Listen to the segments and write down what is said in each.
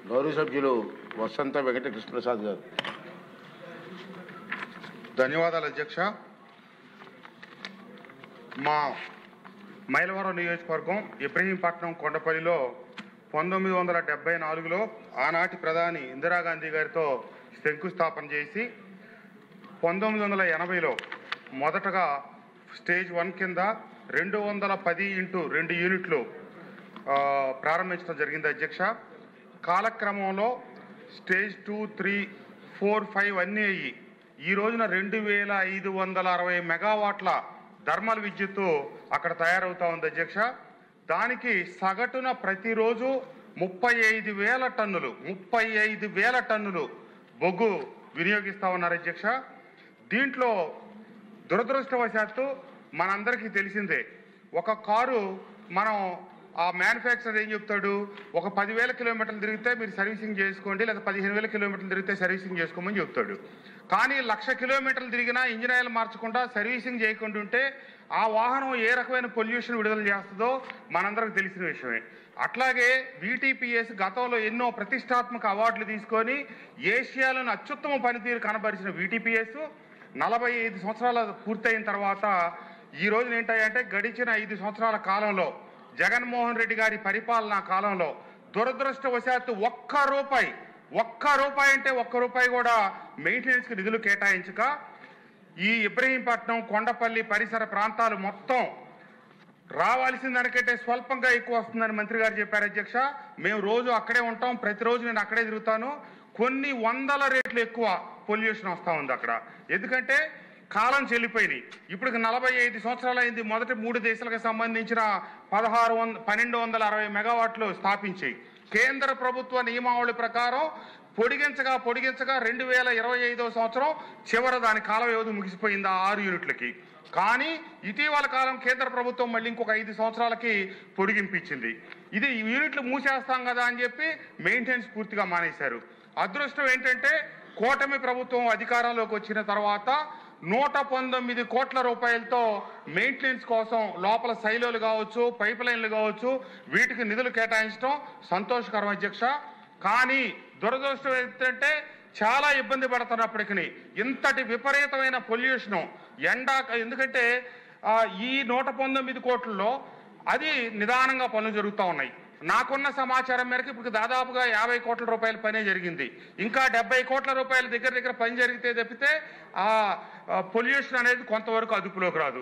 గౌరవ సభ్యులు వసంత వెంకటకృష్ణ ప్రసాద్ గారు. ధన్యవాదాలు అధ్యక్ష. మా మైలవరం నియోజకవర్గం ఇబ్రహీంపట్నం కొండపల్లిలో 1974లో ఆనాటి ప్రధాని ఇందిరాగాంధీ గారితో శంకుస్థాపన చేసి 1980లో మొదటగా స్టేజ్ 1 కింద 210x2 యూనిట్లు ప్రారంభించడం జరిగింది అధ్యక్ష. కాలక్రమంలో స్టేజ్ 2, 3, 4, 5 అన్నీ అయ్యి ఈ రోజున 2560 మెగావాట్ల థర్మల్ విద్యుత్తు అక్కడ తయారవుతా ఉంది అధ్యక్ష. దానికి సగటున ప్రతిరోజు 35,000 టన్నులు బొగ్గు వినియోగిస్తూ ఉన్నారు అధ్యక్ష. దీంట్లో దురదృష్టవశాత్తు మనందరికీ తెలిసిందే, ఒక కారు మనం ఆ మ్యానుఫ్యాక్చరర్ ఏం చెప్తాడు, ఒక 10,000 కిలోమీటర్లు తిరిగితే మీరు సర్వీసింగ్ చేసుకోండి, లేదా 15,000 కిలోమీటర్లు తిరిగితే సర్వీసింగ్ చేసుకోమని చెప్తాడు. కానీ 1,00,000 కిలోమీటర్లు తిరిగినా ఇంజిన్ ఆయిల్ మార్చకుండా సర్వీసింగ్ చేయకుండా ఉంటే ఆ వాహనం ఏ రకమైన పొల్యూషన్ విడుదల చేస్తుందో మనందరికి తెలిసిన విషయమే. అట్లాగే VTPS గతంలో ఎన్నో ప్రతిష్టాత్మక అవార్డులు తీసుకొని ఏషియాలోని అత్యుత్తమ పనితీరు కనబరిచిన VTPS 45 సంవత్సరాలు పూర్తయిన తర్వాత ఈ రోజున ఏంటంటే గడిచిన 5 సంవత్సరాల కాలంలో జగన్మోహన్ రెడ్డి గారి పరిపాలనా కాలంలో దురదృష్టవశాత్తు ఒక్క రూపాయి కూడా మెయింటెనెన్స్కి నిధులు కేటాయించక ఈ ఇబ్రహీంపట్నం కొండపల్లి పరిసర ప్రాంతాలు మొత్తం రావాల్సిన దానికంటే స్వల్పంగా ఎక్కువ వస్తుందని మంత్రి గారు చెప్పారు అధ్యక్ష. మేము రోజు అక్కడే ఉంటాం, ప్రతిరోజు నేను అక్కడే తిరుగుతాను. కొన్ని 100 రెట్లు ఎక్కువ పొల్యూషన్ వస్తూ ఉంది అక్కడ. ఎందుకంటే కాలం చెల్లిపోయినాయి. ఇప్పుడు 45 సంవత్సరాలు అయింది మొదటి 3 దేశాలకు సంబంధించిన 1260 మెగావాట్లు స్థాపించి కేంద్ర ప్రభుత్వ నియమావళి ప్రకారం పొడిగించగా 2025వ సంవత్సరం చివర దాని కాల వ్యవధి ముగిసిపోయింది ఆ 6 యూనిట్లకి. కానీ ఇటీవల కాలం కేంద్ర ప్రభుత్వం మళ్ళీ ఇంకొక 5 సంవత్సరాలకి పొడిగింపించింది. ఇది యూనిట్లు మూసేస్తాం కదా అని చెప్పి మెయింటెనెన్స్ పూర్తిగా మానేశారు. అదృష్టం ఏంటంటే కూటమి ప్రభుత్వం అధికారంలోకి వచ్చిన తర్వాత 119 కోట్ల రూపాయలతో మెయింటెనెన్స్ కోసం లోపల సైలోలు కావచ్చు, పైప్ లైన్లు కావచ్చు, వీటికి నిధులు కేటాయించడం సంతోషకరం అధ్యక్ష. కానీ దురదృష్టం ఏంటంటే చాలా ఇబ్బంది పడుతున్నప్పటికీ ఇంతటి విపరీతమైన పొల్యూషను ఎందుకంటే ఈ 119 కోట్లలో అది నిదానంగా పనులు జరుగుతూ ఉన్నాయి. నాకున్న సమాచారం మేరకు ఇప్పుడు దాదాపుగా 50 కోట్ల రూపాయల పనే జరిగింది. ఇంకా 70 కోట్ల రూపాయల దగ్గర పని జరిగితే తప్పితే ఆ పొల్యూషన్ అనేది కొంతవరకు అదుపులోకి రాదు.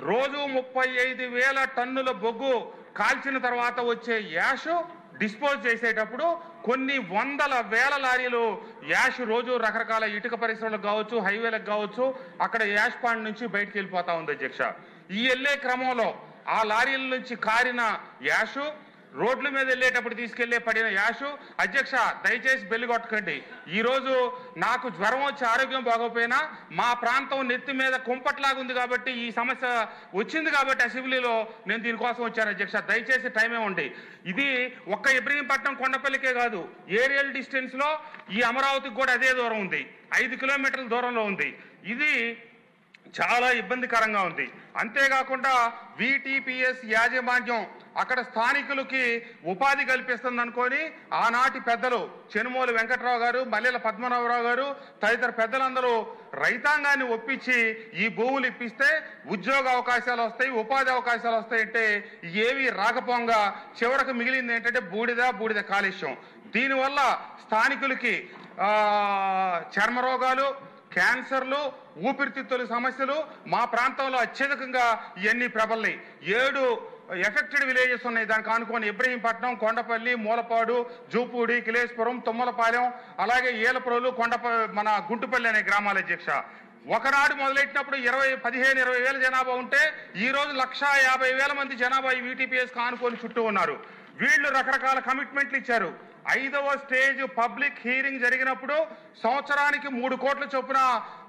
రోజు 35,000 టన్నుల బొగ్గు కాల్చిన తర్వాత వచ్చే యాష్ డిస్పోజ్ చేసేటప్పుడు కొన్ని 100,000 లారీలు యాష్ రోజు రకరకాల ఇటుక పరిశ్రమలకు కావచ్చు, హైవేలకు కావచ్చు, అక్కడ యాష్ పాండ్ నుంచి బయటకు వెళ్ళిపోతా ఉంది అధ్యక్ష. ఈ వెళ్ళే క్రమంలో ఆ లారీల నుంచి కారిన యాష్, రోడ్ల మీద వెళ్ళేటప్పుడు తీసుకెళ్లే పడిన యాషు అధ్యక్ష దయచేసి బెల్లి కొట్టకండి. ఈరోజు నాకు జ్వరం వచ్చి ఆరోగ్యం బాగోపోయినా మా ప్రాంతం నెత్తి మీద కుంపట్లాగుంది కాబట్టి ఈ సమస్య వచ్చింది కాబట్టి అసెంబ్లీలో నేను దీనికోసం వచ్చాను అధ్యక్ష. దయచేసి టైం ఇవ్వండి. ఇది ఒక్క ఇబ్రహీంపట్నం కొండపల్లికే కాదు, ఏరియల్ డిస్టెన్స్ లో ఈ అమరావతికి కూడా అదే దూరం ఉంది, 5 కిలోమీటర్ల దూరంలో ఉంది. ఇది చాలా ఇబ్బందికరంగా ఉంది. అంతేకాకుండా VTPS యాజమాన్యం అక్కడ స్థానికులకి ఉపాధి కల్పిస్తుంది అనుకొని ఆనాటి పెద్దలు చెనుమోలు వెంకట్రావు గారు, మల్లెల పద్మనాభరావు గారు తదితర పెద్దలందరూ రైతాంగాన్ని ఒప్పించి ఈ భూములు ఇప్పిస్తే ఉద్యోగ అవకాశాలు వస్తాయి, ఉపాధి అవకాశాలు వస్తాయంటే ఏవి రాకపోగా చివరకు మిగిలింది ఏంటంటే బూడిద కాలుష్యం. దీనివల్ల స్థానికులకి చర్మ రోగాలు, క్యాన్సర్లు, ఊపిరితిత్తుల సమస్యలు మా ప్రాంతంలో అత్యధికంగా ఇవన్నీ ప్రబల్లాయి. 7 ఎఫెక్టెడ్ విలేజెస్ ఉన్నాయి. దానికి ఆనుకొని ఇబ్రహీంపట్నం, కొండపల్లి, మూలపాడు, జూపూడి, కిలేశ్వరం, తుమ్మలపాలెం, అలాగే ఏలప్రోలు, మన గుంటుపల్లి అనే గ్రామాల అధ్యక్ష. ఒకనాడు మొదలెట్టినప్పుడు 15-20 వేల జనాభా ఉంటే ఈ రోజు 150,000 మంది జనాభా ఈ VTPS ఆనుకొని చుట్టూ ఉన్నారు. వీళ్ళు రకరకాల కమిట్మెంట్లు ఇచ్చారు. 5వ స్టేజ్ పబ్లిక్ హీరింగ్ జరిగినప్పుడు సంవత్సరానికి 3 కోట్ల చొప్పున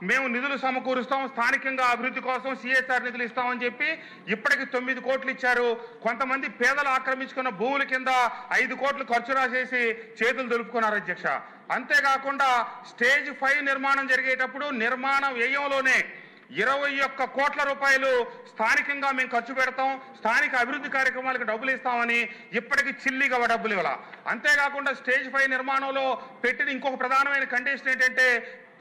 మేము నిధులు సమకూరుస్తాం, స్థానికంగా అభివృద్ధి కోసం CSR నిధులు ఇస్తామని చెప్పి ఇప్పటికి 9 కోట్లు ఇచ్చారు. కొంతమంది పేదలు ఆక్రమించుకున్న భూముల కింద 5 కోట్లు ఖర్చు రాసేసి చేతులు దులుపుకున్నారు అధ్యక్ష. అంతేకాకుండా స్టేజ్ 5 నిర్మాణం జరిగేటప్పుడు నిర్మాణ వ్యయంలోనే 21 కోట్ల రూపాయలు స్థానికంగా మేము ఖర్చు పెడతాం, స్థానిక అభివృద్ధి కార్యక్రమాలకు డబ్బులు ఇస్తామని ఇప్పటికీ చిల్లిగా డబ్బులు ఇవ్వాల. అంతేకాకుండా స్టేజ్ 5 నిర్మాణంలో పెట్టిన ఇంకొక ప్రధానమైన కండిషన్ ఏంటంటే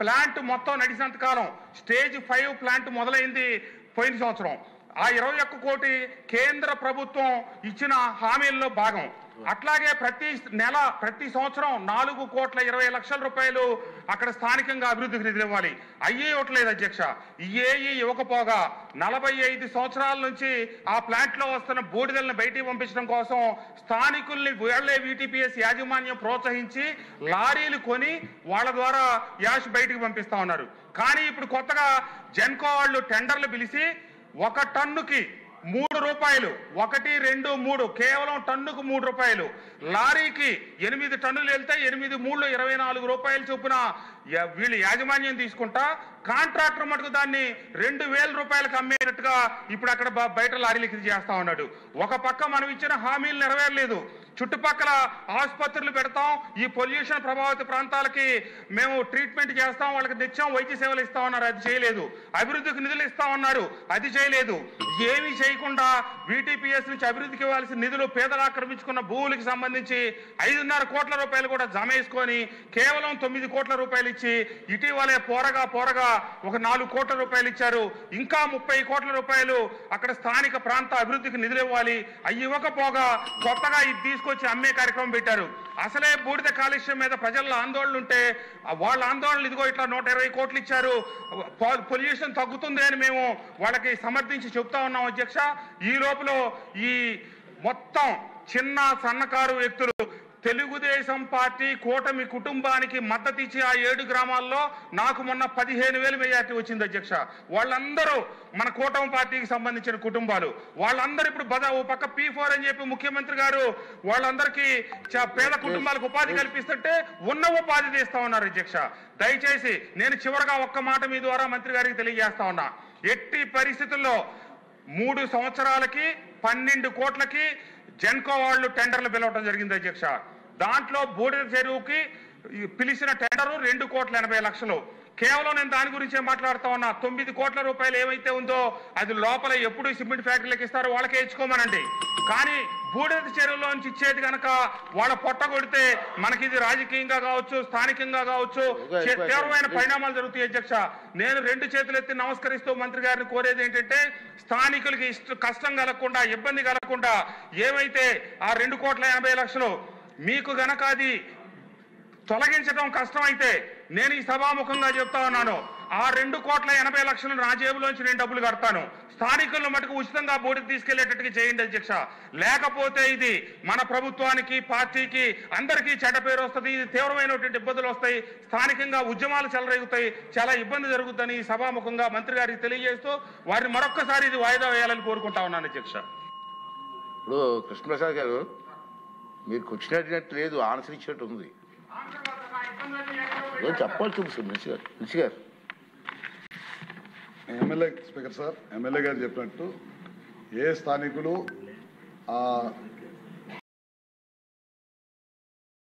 ప్లాంట్ మొత్తం నడిచినంత కాలం స్టేజ్ 5 ప్లాంట్ మొదలైంది పోయిన సంవత్సరం. ఆ 21 కోటి కేంద్ర ప్రభుత్వం ఇచ్చిన హామీల్లో భాగం. అట్లాగే ప్రతి సంవత్సరం 4,20,00,000 రూపాయలు అక్కడ స్థానికంగా అభివృద్ధికి నిధులు ఇవ్వాలి. అయ్యే ఇవ్వట్లేదు అధ్యక్ష. ఇవ్వకపోగా 45 సంవత్సరాల నుంచి ఆ ప్లాంట్ లో వస్తున్న బూడిదలను బయటికి పంపించడం కోసం స్థానికుల్ని వీళ్లే VTPS యాజమాన్యం ప్రోత్సహించి లారీలు కొని వాళ్ళ ద్వారా యాష్ బయటికి పంపిస్తా ఉన్నారు. కానీ ఇప్పుడు కొత్తగా జెన్కో వాళ్ళు టెండర్లు పిలిచి 1 టన్నుకి 3 రూపాయలు, 1, 2, 3 కేవలం టన్నుకు 3 రూపాయలు, లారీకి 8 టన్నులు వెళ్తే 8, 3, 24 రూపాయలు చొప్పున వీళ్ళు యాజమాన్యం తీసుకుంటా కాంట్రాక్టర్ మటుకు దాన్ని 2,000 రూపాయలకు అమ్మేటట్టుగా ఇప్పుడు అక్కడ బయట లారీలకి చేస్తా ఉన్నాడు. ఒక పక్క మనం ఇచ్చిన హామీలు నెరవేరలేదు, చుట్టుపక్కల ఆసుపత్రులు పెడతాం, ఈ పొల్యూషన్ ప్రభావిత ప్రాంతాలకి మేము ట్రీట్మెంట్ చేస్తాం, వాళ్ళకి నిత్యం వైద్య సేవలు ఇస్తా ఉన్నారు, అది చేయలేదు. అభివృద్ధికి నిధులు ఇస్తా ఉన్నారు, అది చేయలేదు. ఏమీ చేయకుండా VTPS నుంచి అభివృద్ధికి ఇవ్వాల్సిన నిధులు పేదలు ఆక్రమించుకున్న భూములకి సంబంధించి 5.5 కోట్ల రూపాయలు కూడా జమ వేసుకొని కేవలం 9 కోట్ల రూపాయలు ఇచ్చి ఇటీవలే పోరగా ఒక 4 కోట్ల రూపాయలు ఇచ్చారు. ఇంకా 30 కోట్ల రూపాయలు అక్కడ స్థానిక ప్రాంత అభివృద్ధికి నిధులు ఇవ్వాలి. అవి ఇవ్వకపోగా కొత్తగా ఇది తీసుకొచ్చి అమ్మే కార్యక్రమం పెట్టారు. అసలే బూడిద కాలుష్యం మీద ప్రజల్లో ఆందోళన ఉంటే వాళ్ళ ఆందోళనలు ఇదిగో ఇట్లా 120 కోట్లు ఇచ్చారు, పొల్యూషన్ తగ్గుతుంది అని మేము వాళ్ళకి సమర్థించి చెప్తా ఉన్నాం అధ్యక్ష. ఈ లోపల ఈ మొత్తం చిన్న సన్నకారు వ్యక్తులు తెలుగుదేశం పార్టీ కూటమి కుటుంబానికి మద్దతు ఇచ్చి ఆ 7 గ్రామాల్లో నాకు మొన్న 15,000 మెజార్టీ వచ్చింది అధ్యక్ష. వాళ్ళందరూ మన కూటమి పార్టీకి సంబంధించిన కుటుంబాలు. వాళ్ళందరూ ఇప్పుడు ఓ పక్క P4 అని చెప్పి ముఖ్యమంత్రి గారు వాళ్ళందరికీ పేద కుటుంబాలకు ఉపాధి కల్పిస్తుంటే ఉన్న ఉపాధి తీస్తా ఉన్నారు అధ్యక్ష. దయచేసి నేను చివరగా ఒక్క మాట మీ ద్వారా మంత్రి గారికి తెలియజేస్తా ఉన్నా. ఎట్టి పరిస్థితుల్లో 3 సంవత్సరాలకి 12 కోట్లకి జెన్కో వాళ్ళు టెండర్లు పిలవడం జరిగింది అధ్యక్ష. దాంట్లో బూడిద చెరువుకి పిలిచిన టెండరు 2,80,00,000. కేవలం నేను దాని గురించే మాట్లాడుతా ఉన్నా. 9 కోట్ల రూపాయలు ఏమైతే ఉందో అది లోపల ఎప్పుడు సిమెంట్ ఫ్యాక్టరీలకు ఇస్తారో వాళ్ళకే ఇచ్చుకోమనండి. కానీ బూడిద చెరువులోంచి ఇచ్చేది కనుక వాళ్ళ పొట్ట కొడితే మనకి ఇది రాజకీయంగా కావచ్చు, స్థానికంగా కావచ్చు తీవ్రమైన పరిణామాలు జరుగుతాయి అధ్యక్ష. నేను 2 చేతులు ఎత్తి నమస్కరిస్తూ మంత్రి గారిని కోరేది ఏంటంటే స్థానికులకి కష్టం కలగకుండా, ఇబ్బంది కలగకుండా ఏమైతే ఆ 2,80,00,000 మీకు గనక అది తొలగించడం కష్టమైతే నేను ఈ సభాముఖంగా చెప్తా ఉన్నాను, ఆ 2,80,00,000 నా జేబులోంచి నేను డబ్బులు కడతాను. స్థానికులను మటుకు ఉచితంగా బోర్డుకి తీసుకెళ్లేటట్టుగా చేయండి అధ్యక్ష. లేకపోతే ఇది మన ప్రభుత్వానికి, పార్టీకి, అందరికీ చెడ్డ పేరు వస్తుంది. ఇది తీవ్రమైనటువంటి ఇబ్బందులు వస్తాయి, స్థానికంగా ఉద్యమాలు చెలరేగుతాయి, చాలా ఇబ్బంది జరుగుతుందని సభాముఖంగా మంత్రి గారికి తెలియజేస్తూ వారిని మరొక్కసారి ఇది వాయిదా వేయాలని కోరుకుంటా ఉన్నాను అధ్యక్ష. ఇప్పుడు కృష్ణప్రసాద్ గారు మీరు కూర్చున్నట్టు లేదు, ఆన్సర్ ఇచ్చినట్టు ఉంది. చెప్పాల్సి మినిషి గారు. ఎమ్మెల్యే స్పీకర్ సార్, ఎమ్మెల్యే గారు చెప్పినట్టు ఏ స్థానికులు